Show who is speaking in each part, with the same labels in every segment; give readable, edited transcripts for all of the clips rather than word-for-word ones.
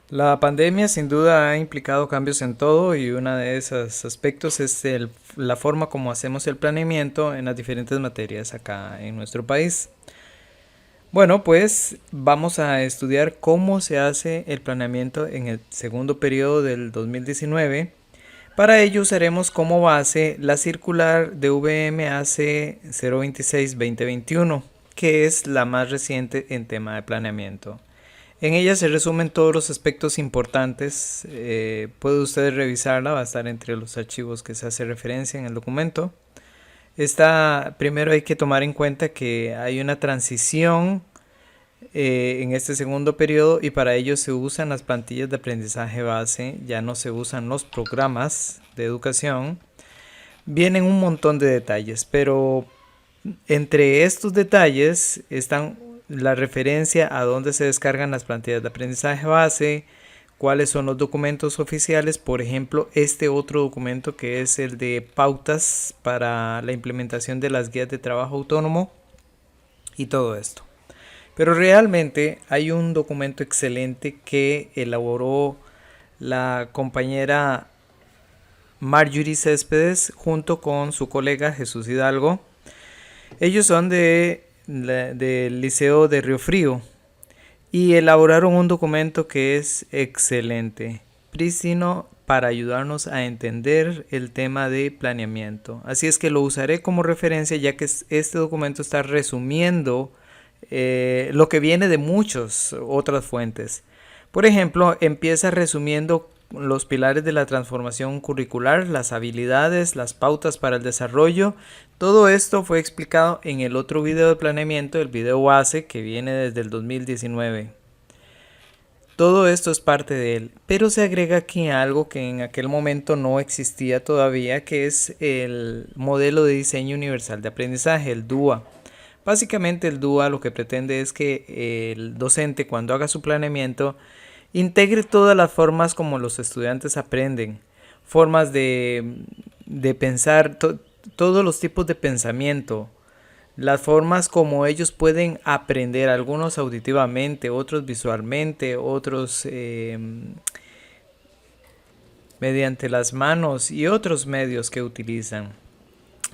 Speaker 1: La pandemia sin duda ha implicado cambios en todo y uno de esos aspectos es la forma como hacemos el planeamiento en las diferentes materias acá en nuestro país. Bueno, pues vamos a estudiar cómo se hace el planeamiento en el segundo periodo del 2019. Para ello usaremos como base la circular de VMAC 026-2021, que es la más reciente en tema de planeamiento. En ella se resumen todos los aspectos importantes. Puede usted revisarla, va a estar entre los archivos que se hace referencia en el documento. Primero hay que tomar en cuenta que hay una transición en este segundo periodo y para ello se usan las plantillas de aprendizaje base, ya no se usan los programas de educación. Vienen un montón de detalles, pero entre estos detalles están la referencia a dónde se descargan las plantillas de aprendizaje base, cuáles son los documentos oficiales, por ejemplo, este otro documento que es el de pautas para la implementación de las guías de trabajo autónomo y todo esto. Pero realmente hay un documento excelente que elaboró la compañera Marjorie Céspedes junto con su colega Jesús Hidalgo. Ellos son del Liceo de Río Frío y elaboraron un documento que es excelente, prístino para ayudarnos a entender el tema de planeamiento. Así es que lo usaré como referencia ya que este documento está resumiendo lo que viene de muchas otras fuentes. Por ejemplo, empieza resumiendo los pilares de la transformación curricular, las habilidades, las pautas para el desarrollo. Todo esto fue explicado en el otro video de planeamiento, el video base que viene desde el 2019. Todo esto es parte de él, pero se agrega aquí algo que en aquel momento no existía todavía, que es el modelo de diseño universal de aprendizaje, el DUA. Básicamente el DUA lo que pretende es que el docente cuando haga su planeamiento integre todas las formas como los estudiantes aprenden, formas de pensar, todos los tipos de pensamiento, las formas como ellos pueden aprender, algunos auditivamente, otros visualmente, otros mediante las manos y otros medios que utilizan.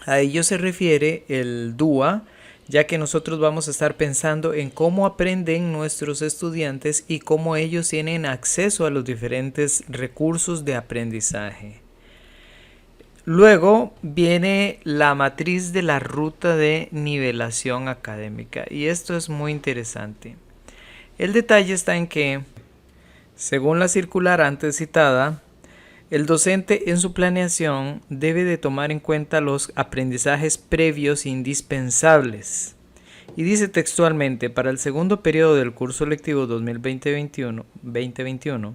Speaker 1: A ello se refiere el DUA, ya que nosotros vamos a estar pensando en cómo aprenden nuestros estudiantes y cómo ellos tienen acceso a los diferentes recursos de aprendizaje. Luego viene la matriz de la ruta de nivelación académica y esto es muy interesante. El detalle está en que, según la circular antes citada, el docente en su planeación debe de tomar en cuenta los aprendizajes previos indispensables. Y dice textualmente, para el segundo periodo del curso lectivo 2020-2021,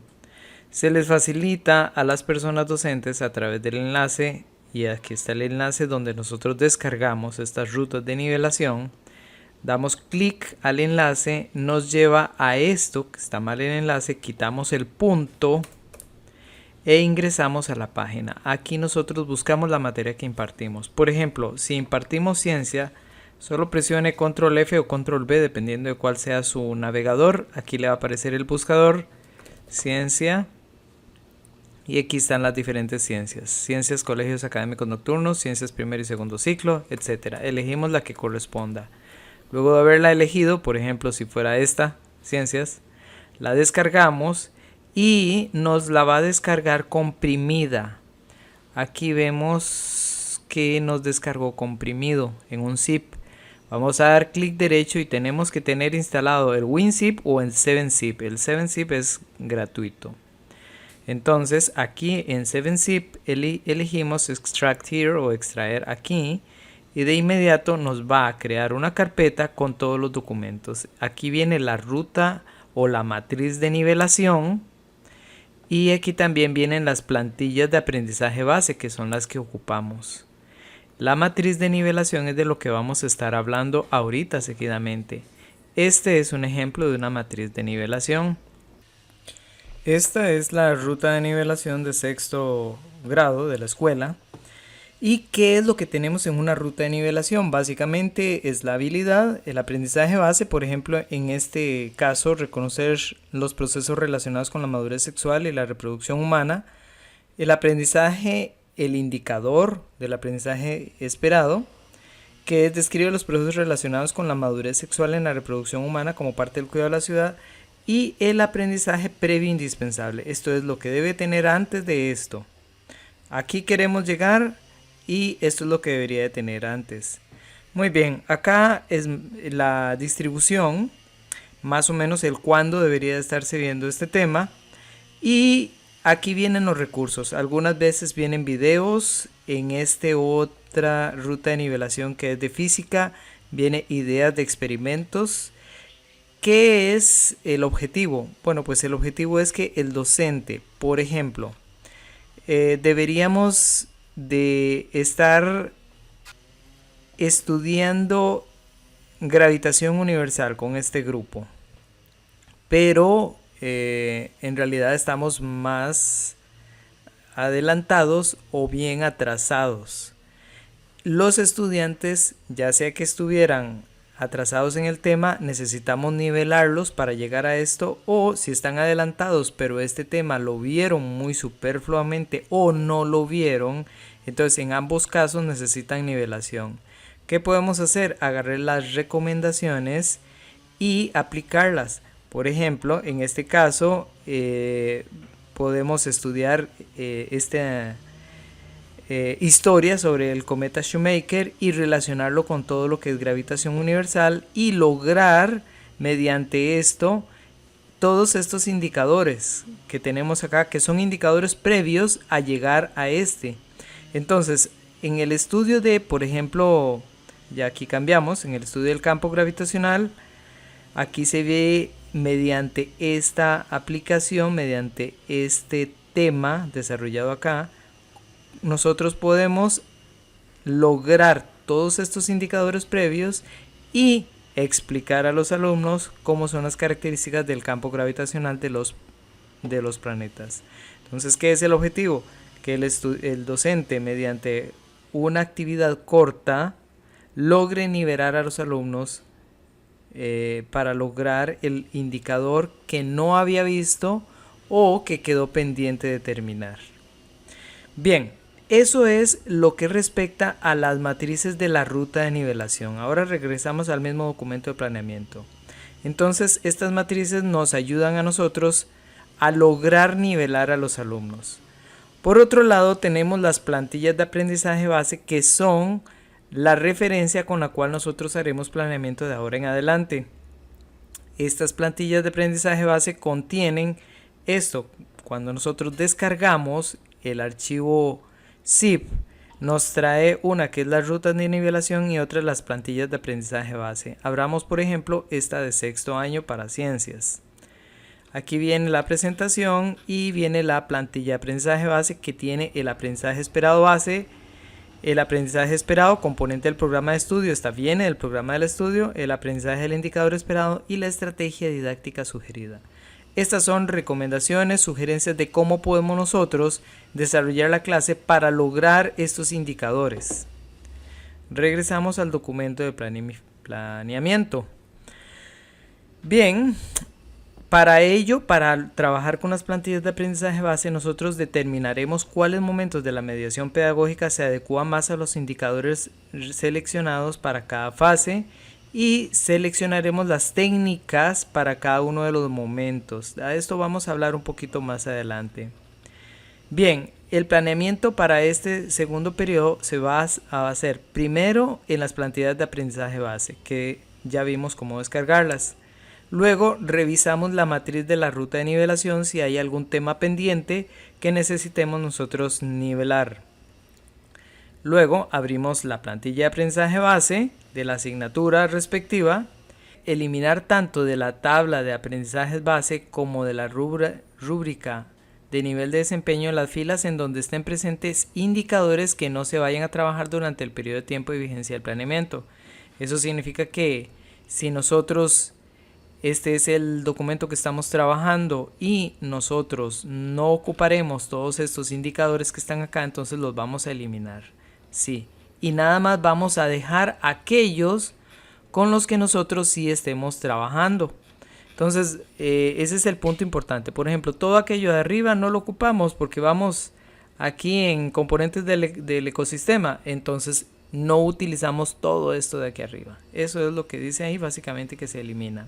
Speaker 1: se les facilita a las personas docentes a través del enlace, y aquí está el enlace donde nosotros descargamos estas rutas de nivelación. Damos clic al enlace, nos lleva a esto, que está mal el enlace, quitamos el punto e ingresamos a la página. Aquí nosotros buscamos la materia que impartimos. Por ejemplo, si impartimos ciencia, solo presione control F o control V dependiendo de cuál sea su navegador. Aquí le va a aparecer el buscador, ciencia, y aquí están las diferentes ciencias. Ciencias, colegios académicos nocturnos, ciencias primer y segundo ciclo, etc. Elegimos la que corresponda. Luego de haberla elegido, por ejemplo, si fuera esta, ciencias, la descargamos y nos la va a descargar comprimida. Aquí vemos que nos descargó comprimido en un zip. Vamos a dar clic derecho y tenemos que tener instalado el WinZip o el 7-Zip. El 7-Zip es gratuito. Entonces aquí en 7-Zip elegimos Extract Here o extraer aquí. Y de inmediato nos va a crear una carpeta con todos los documentos. Aquí viene la ruta o la matriz de nivelación. Y aquí también vienen las plantillas de aprendizaje base, que son las que ocupamos. La matriz de nivelación es de lo que vamos a estar hablando ahorita seguidamente. Este es un ejemplo de una matriz de nivelación. Esta es la ruta de nivelación de sexto grado de la escuela. ¿Y qué es lo que tenemos en una ruta de nivelación? Básicamente es la habilidad, el aprendizaje base, por ejemplo, en este caso, reconocer los procesos relacionados con la madurez sexual y la reproducción humana, el aprendizaje, el indicador del aprendizaje esperado, que describe los procesos relacionados con la madurez sexual en la reproducción humana como parte del cuidado de la ciudad, y el aprendizaje previo indispensable. Esto es lo que debe tener antes de esto. Aquí queremos llegar y esto es lo que debería de tener antes. Muy bien, acá es la distribución, más o menos el cuándo debería de estarse viendo este tema. Y aquí vienen los recursos. Algunas veces vienen videos. En este otra ruta de nivelación que es de física, viene ideas de experimentos. ¿Qué es el objetivo? Bueno, pues el objetivo es que el docente, por ejemplo, deberíamos de estar estudiando gravitación universal con este grupo, pero en realidad estamos más adelantados o bien atrasados. Los estudiantes, ya sea que estuvieran atrasados en el tema, necesitamos nivelarlos para llegar a esto, o si están adelantados pero este tema lo vieron muy superfluamente o no lo vieron, entonces en ambos casos necesitan nivelación. ¿Qué podemos hacer? Agarrar las recomendaciones y aplicarlas. Por ejemplo, en este caso podemos estudiar esta historia sobre el cometa Shoemaker y relacionarlo con todo lo que es gravitación universal y lograr mediante esto todos estos indicadores que tenemos acá, que son indicadores previos a llegar a este. Entonces, en el estudio de, por ejemplo, ya aquí cambiamos, en el estudio del campo gravitacional, aquí se ve mediante esta aplicación, mediante este tema desarrollado acá, nosotros podemos lograr todos estos indicadores previos y explicar a los alumnos cómo son las características del campo gravitacional de los planetas. Entonces, ¿qué es el objetivo? Que el docente, mediante una actividad corta, logre nivelar a los alumnos para lograr el indicador que no había visto o que quedó pendiente de terminar. Bien, eso es lo que respecta a las matrices de la ruta de nivelación. Ahora regresamos al mismo documento de planeamiento. Entonces, estas matrices nos ayudan a nosotros a lograr nivelar a los alumnos. Por otro lado, tenemos las plantillas de aprendizaje base, que son la referencia con la cual nosotros haremos planeamiento de ahora en adelante. Estas plantillas de aprendizaje base contienen esto. Cuando nosotros descargamos el archivo zip, nos trae una que es las rutas de nivelación y otra las plantillas de aprendizaje base. Abramos, por ejemplo, esta de sexto año para ciencias. Aquí viene la presentación y viene la plantilla de aprendizaje base, que tiene el aprendizaje esperado base, el aprendizaje esperado componente del programa de estudio, esta viene del programa del estudio, el aprendizaje del indicador esperado y la estrategia didáctica sugerida. Estas son recomendaciones, sugerencias de cómo podemos nosotros desarrollar la clase para lograr estos indicadores. Regresamos al documento de planeamiento. Bien, para ello, para trabajar con las plantillas de aprendizaje base, nosotros determinaremos cuáles momentos de la mediación pedagógica se adecúan más a los indicadores seleccionados para cada fase, y seleccionaremos las técnicas para cada uno de los momentos. A esto vamos a hablar un poquito más adelante. Bien, el planeamiento para este segundo periodo se va a hacer primero en las plantillas de aprendizaje base, que ya vimos cómo descargarlas. Luego revisamos la matriz de la ruta de nivelación si hay algún tema pendiente que necesitemos nosotros nivelar. Luego abrimos la plantilla de aprendizaje base de la asignatura respectiva, eliminar tanto de la tabla de aprendizajes base como de la rúbrica de nivel de desempeño las filas en donde estén presentes indicadores que no se vayan a trabajar durante el periodo de tiempo de vigencia del planeamiento. Eso significa que si nosotros, este es el documento que estamos trabajando y nosotros no ocuparemos todos estos indicadores que están acá, entonces los vamos a eliminar. sí. Y nada más vamos a dejar aquellos con los que nosotros sí estemos trabajando. Entonces, ese es el punto importante. Por ejemplo, todo aquello de arriba no lo ocupamos porque vamos aquí en componentes del ecosistema. Entonces, no utilizamos todo esto de aquí arriba. Eso es lo que dice ahí, básicamente, que se elimina.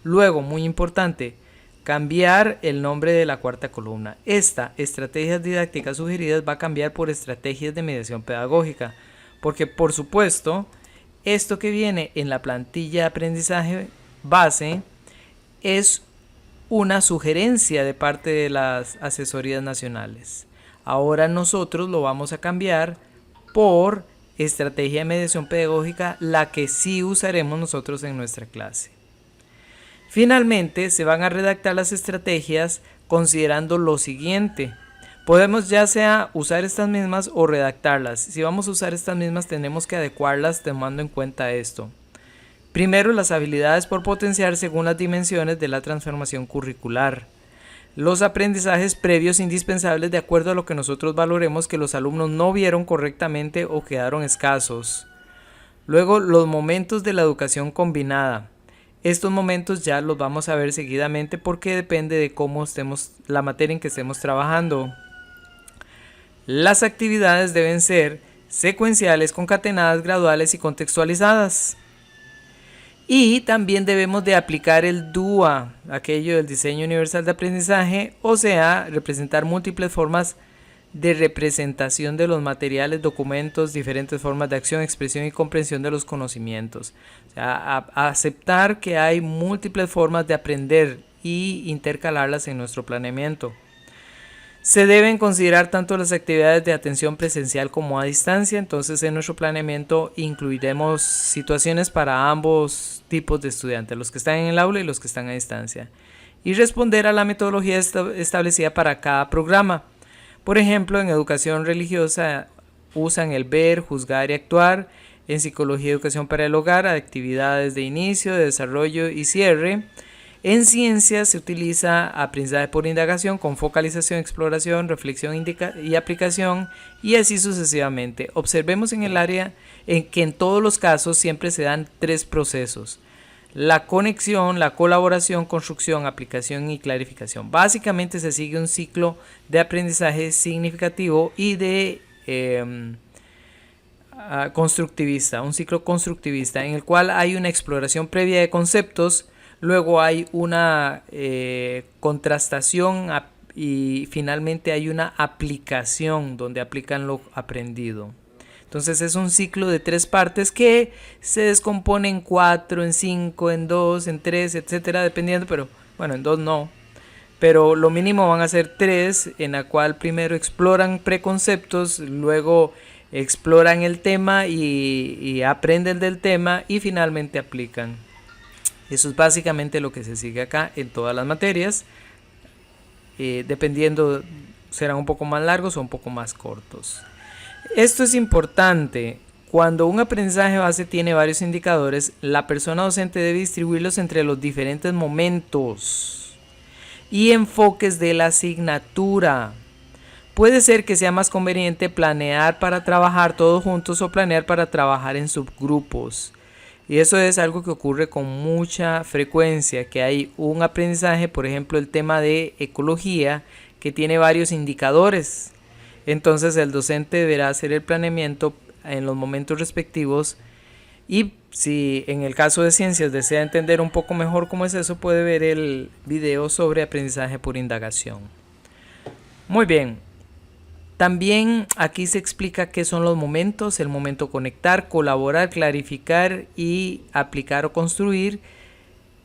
Speaker 1: Luego, muy importante, cambiar el nombre de la cuarta columna. Esta, estrategias didácticas sugeridas, va a cambiar por estrategias de mediación pedagógica. Porque, por supuesto, esto que viene en la plantilla de aprendizaje base es una sugerencia de parte de las asesorías nacionales. Ahora nosotros lo vamos a cambiar por estrategia de mediación pedagógica, la que sí usaremos nosotros en nuestra clase. Finalmente, se van a redactar las estrategias considerando lo siguiente. Podemos ya sea usar estas mismas o redactarlas. Si vamos a usar estas mismas, tenemos que adecuarlas tomando en cuenta esto. Primero, las habilidades por potenciar según las dimensiones de la transformación curricular. Los aprendizajes previos indispensables de acuerdo a lo que nosotros valoremos que los alumnos no vieron correctamente o quedaron escasos. Luego, los momentos de la educación combinada. Estos momentos ya los vamos a ver seguidamente porque depende de cómo estemos, la materia en que estemos trabajando. Las actividades deben ser secuenciales, concatenadas, graduales y contextualizadas. Y también debemos de aplicar el DUA, aquello del diseño universal de aprendizaje, o sea, representar múltiples formas de representación de los materiales, documentos, diferentes formas de acción, expresión y comprensión de los conocimientos. O sea, aceptar que hay múltiples formas de aprender y intercalarlas en nuestro planeamiento. Se deben considerar tanto las actividades de atención presencial como a distancia, entonces en nuestro planeamiento incluiremos situaciones para ambos tipos de estudiantes, los que están en el aula y los que están a distancia, y responder a la metodología establecida para cada programa. Por ejemplo, en educación religiosa usan el ver, juzgar y actuar, en psicología y educación para el hogar, actividades de inicio, de desarrollo y cierre. En ciencias se utiliza aprendizaje por indagación con focalización, exploración, reflexión y aplicación y así sucesivamente. Observemos en el área en que en todos los casos siempre se dan tres procesos: la conexión, la colaboración, construcción, aplicación y clarificación. Básicamente se sigue un ciclo de aprendizaje significativo y de constructivista, un ciclo constructivista en el cual hay una exploración previa de conceptos. Luego hay una contrastación y finalmente hay una aplicación donde aplican lo aprendido. Entonces es un ciclo de tres partes que se descompone en 4, en 5, en 2, en 3, etcétera, dependiendo, pero bueno, en 2 no. Pero lo mínimo van a ser 3, en la cual primero exploran preconceptos, luego exploran el tema y aprenden del tema y finalmente aplican. Eso es básicamente lo que se sigue acá en todas las materias. Dependiendo, serán un poco más largos o un poco más cortos. Esto es importante. Cuando un aprendizaje base tiene varios indicadores, la persona docente debe distribuirlos entre los diferentes momentos y enfoques de la asignatura. Puede ser que sea más conveniente planear para trabajar todos juntos o planear para trabajar en subgrupos. Y eso es algo que ocurre con mucha frecuencia, que hay un aprendizaje, por ejemplo el tema de ecología, que tiene varios indicadores. Entonces el docente deberá hacer el planeamiento en los momentos respectivos y si en el caso de ciencias desea entender un poco mejor cómo es eso, puede ver el video sobre aprendizaje por indagación. Muy bien. También aquí se explica qué son los momentos: el momento conectar, colaborar, clarificar y aplicar o construir,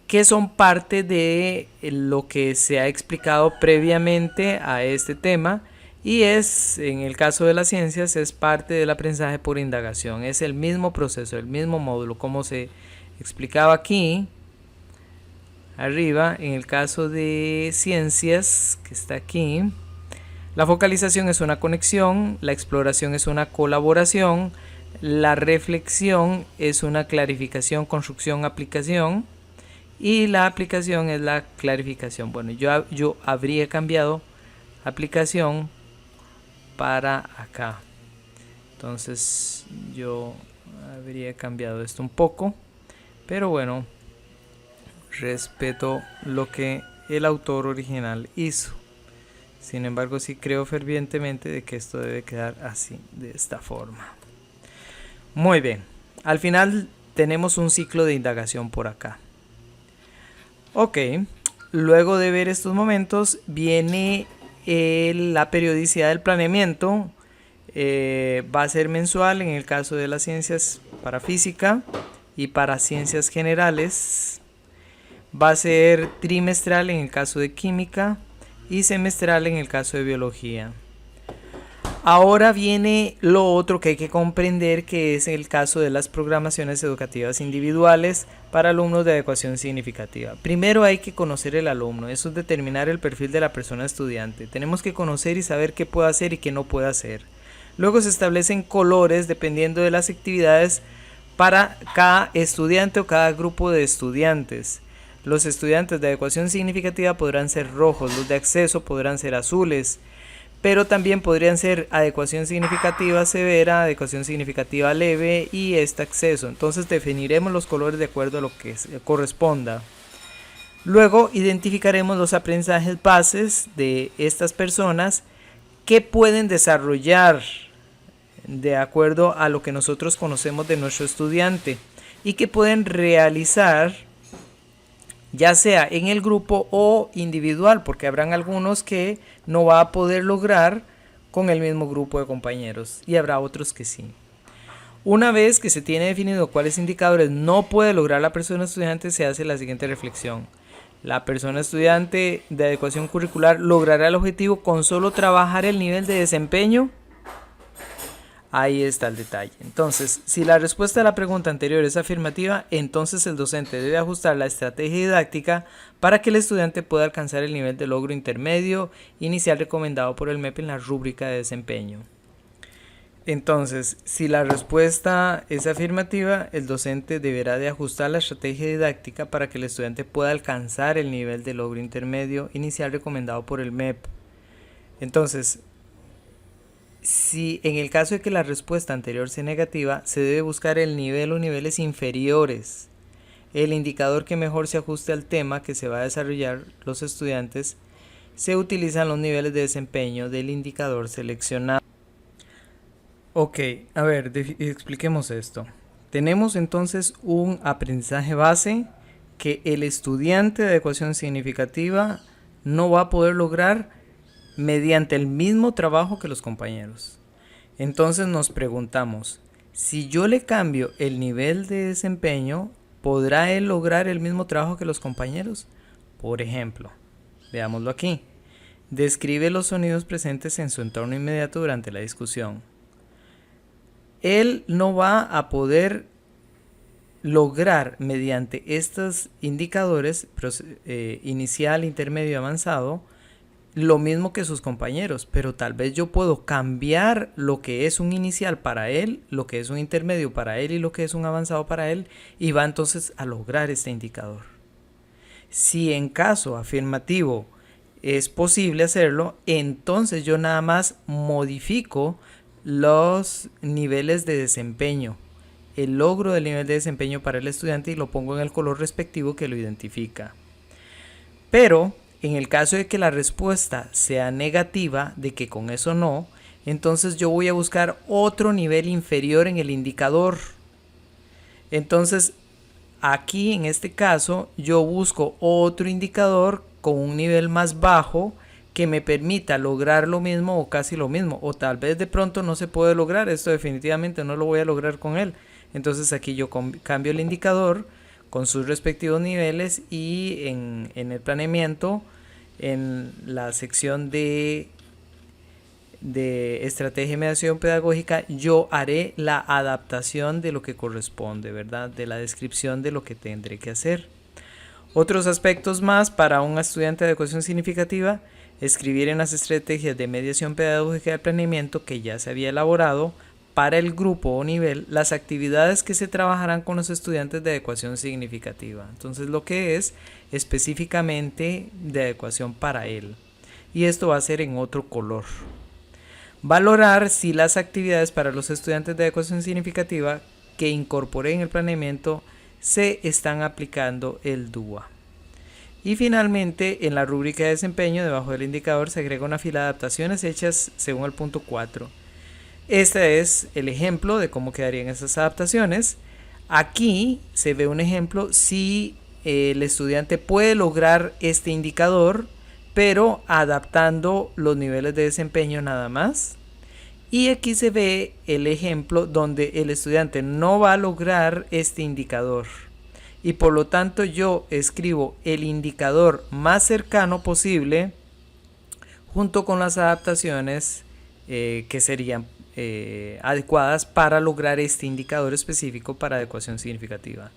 Speaker 1: que son parte de lo que se ha explicado previamente a este tema y es, en el caso de las ciencias, es parte del aprendizaje por indagación. Es el mismo proceso, el mismo módulo, como se explicaba aquí arriba. En el caso de ciencias, que está aquí, la focalización es una conexión, la exploración es una colaboración, la reflexión es una clarificación, construcción, aplicación y la aplicación es la clarificación. Bueno, yo habría cambiado aplicación para acá. Entonces yo habría cambiado esto un poco, pero bueno, respeto lo que el autor original hizo. Sin embargo, sí creo fervientemente de que esto debe quedar así, de esta forma. Muy bien, al final tenemos un ciclo de indagación por acá. Ok, luego de ver estos momentos viene la periodicidad del planeamiento. Va a ser mensual en el caso de las ciencias para física y para ciencias generales. Va a ser trimestral en el caso de química y semestral en el caso de biología. Ahora viene lo otro que hay que comprender, que es el caso de las programaciones educativas individuales para alumnos de adecuación significativa. Primero hay que conocer el alumno, eso es determinar el perfil de la persona estudiante. Tenemos que conocer y saber qué puede hacer y qué no puede hacer. Luego se establecen colores dependiendo de las actividades para cada estudiante o cada grupo de estudiantes. Los estudiantes de adecuación significativa podrán ser rojos, los de acceso podrán ser azules, pero también podrían ser adecuación significativa severa, adecuación significativa leve y acceso. Entonces definiremos los colores de acuerdo a lo que corresponda. Luego identificaremos los aprendizajes bases de estas personas que pueden desarrollar de acuerdo a lo que nosotros conocemos de nuestro estudiante y que pueden realizar ya sea en el grupo o individual, porque habrán algunos que no va a poder lograr con el mismo grupo de compañeros y habrá otros que sí. Una vez que se tiene definido cuáles indicadores no puede lograr la persona estudiante, se hace la siguiente reflexión. La persona estudiante de adecuación curricular logrará el objetivo con solo trabajar el nivel de desempeño. Ahí está el detalle. Entonces, si la respuesta a la pregunta anterior es afirmativa, entonces el docente debe ajustar la estrategia didáctica para que el estudiante pueda alcanzar el nivel de logro intermedio inicial recomendado por el MEP en la rúbrica de desempeño. Entonces, si la respuesta es afirmativa, el docente deberá de ajustar la estrategia didáctica para que el estudiante pueda alcanzar el nivel de logro intermedio inicial recomendado por el MEP. Entonces, si en el caso de que la respuesta anterior sea negativa, se debe buscar el nivel o niveles inferiores. El indicador que mejor se ajuste al tema que se va a desarrollar los estudiantes, se utilizan los niveles de desempeño del indicador seleccionado. Ok, a ver, expliquemos esto. Tenemos entonces un aprendizaje base que el estudiante de adecuación significativa no va a poder lograr mediante el mismo trabajo que los compañeros. Entonces nos preguntamos, si yo le cambio el nivel de desempeño, ¿podrá él lograr el mismo trabajo que los compañeros? Por ejemplo, veámoslo aquí. Describe los sonidos presentes en su entorno inmediato durante la discusión. Él no va a poder lograr mediante estos indicadores inicial, intermedio y avanzado lo mismo que sus compañeros, pero tal vez yo puedo cambiar lo que es un inicial para él, lo que es un intermedio para él y lo que es un avanzado para él, y va entonces a lograr este indicador. Si en caso afirmativo es posible hacerlo, entonces yo nada más modifico los niveles de desempeño, el logro del nivel de desempeño para el estudiante, y lo pongo en el color respectivo que lo identifica. Pero en el caso de que la respuesta sea negativa, de que con eso no, entonces yo voy a buscar otro nivel inferior en el indicador. Entonces, aquí en este caso, yo busco otro indicador con un nivel más bajo que me permita lograr lo mismo o casi lo mismo. O tal vez de pronto no se puede lograr, esto definitivamente no lo voy a lograr con él. Entonces aquí yo cambio el indicador con sus respectivos niveles y en el planeamiento, en la sección de estrategia y mediación pedagógica, yo haré la adaptación de lo que corresponde, ¿verdad? De la descripción de lo que tendré que hacer. Otros aspectos más para un estudiante de adecuación significativa: escribir en las estrategias de mediación pedagógica del planeamiento que ya se había elaborado para el grupo o nivel las actividades que se trabajarán con los estudiantes de adecuación significativa. Entonces lo que es específicamente de adecuación para él. Y esto va a ser en otro color. Valorar si las actividades para los estudiantes de adecuación significativa que incorporé en el planeamiento se están aplicando el DUA. Y finalmente, en la rúbrica de desempeño, debajo del indicador, se agrega una fila de adaptaciones hechas según el punto 4. Este es el ejemplo de cómo quedarían esas adaptaciones. Aquí se ve un ejemplo si el estudiante puede lograr este indicador, pero adaptando los niveles de desempeño nada más. Y aquí se ve el ejemplo donde el estudiante no va a lograr este indicador. Y por lo tanto yo escribo el indicador más cercano posible junto con las adaptaciones que serían adecuadas para lograr este indicador específico para adecuación significativa.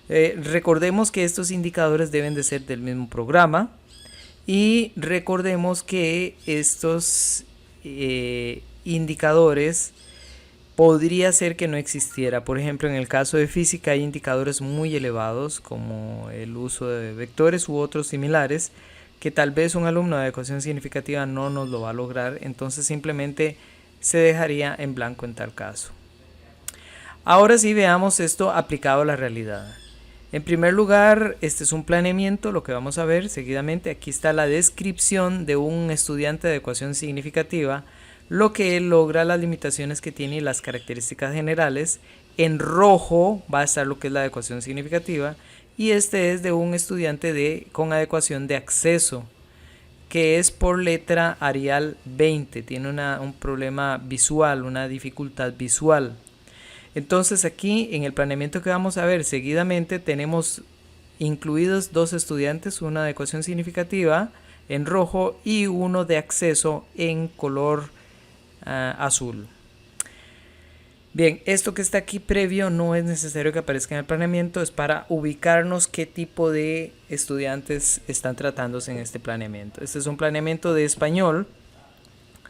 Speaker 1: Recordemos que estos indicadores deben de ser del mismo programa y recordemos que estos indicadores podría ser que no existiera. Por ejemplo, en el caso de física hay indicadores muy elevados como el uso de vectores u otros similares que tal vez un alumno de adecuación significativa no nos lo va a lograr, entonces simplemente se dejaría en blanco en tal caso. Ahora sí veamos esto aplicado a la realidad. En primer lugar, este es un planeamiento, lo que vamos a ver seguidamente. Aquí está la descripción de un estudiante de adecuación significativa, lo que él logra, las limitaciones que tiene y las características generales. En rojo va a estar lo que es la adecuación significativa y este es de un estudiante con adecuación de acceso, que es por letra Arial 20, tiene un problema visual, una dificultad visual. Entonces aquí en el planeamiento que vamos a ver seguidamente tenemos incluidos dos estudiantes, una de adecuación significativa en rojo y uno de acceso en color azul. Bien, esto que está aquí previo no es necesario que aparezca en el planeamiento, es para ubicarnos qué tipo de estudiantes están tratándose en este planeamiento. Este es un planeamiento de español.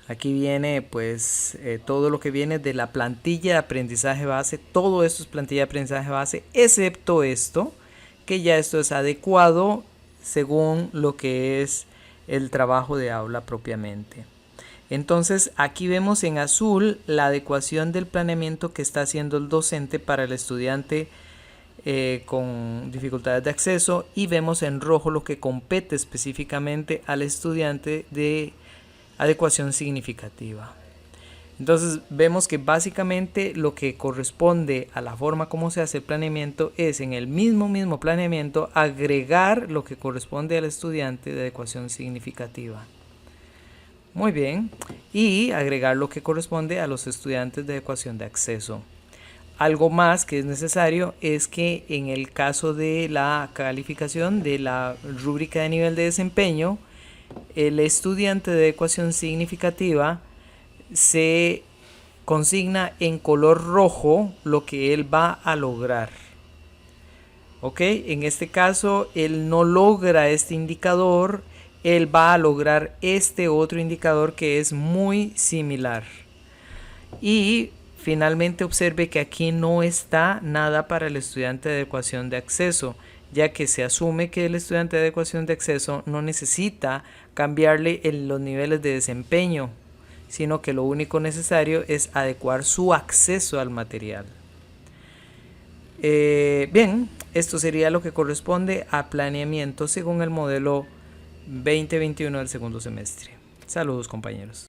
Speaker 1: Aquí viene pues todo lo que viene de la plantilla de aprendizaje base. Todo esto es plantilla de aprendizaje base, excepto esto, que ya esto es adecuado según lo que es el trabajo de aula propiamente. Entonces aquí vemos en azul la adecuación del planeamiento que está haciendo el docente para el estudiante con dificultades de acceso, y vemos en rojo lo que compete específicamente al estudiante de adecuación significativa. Entonces vemos que básicamente lo que corresponde a la forma como se hace el planeamiento es en el mismo planeamiento agregar lo que corresponde al estudiante de adecuación significativa. Muy bien, y agregar lo que corresponde a los estudiantes de adecuación de acceso. Algo más que es necesario es que en el caso de la calificación de la rúbrica de nivel de desempeño, el estudiante de adecuación significativa se consigna en color rojo lo que él va a lograr. Ok, en este caso él no logra este indicador, él va a lograr este otro indicador que es muy similar. Y finalmente observe que aquí no está nada para el estudiante de adecuación de acceso, ya que se asume que el estudiante de adecuación de acceso no necesita cambiarle los niveles de desempeño, sino que lo único necesario es adecuar su acceso al material. Bien, esto sería lo que corresponde a planeamiento según el modelo 2021 del segundo semestre. Saludos, compañeros.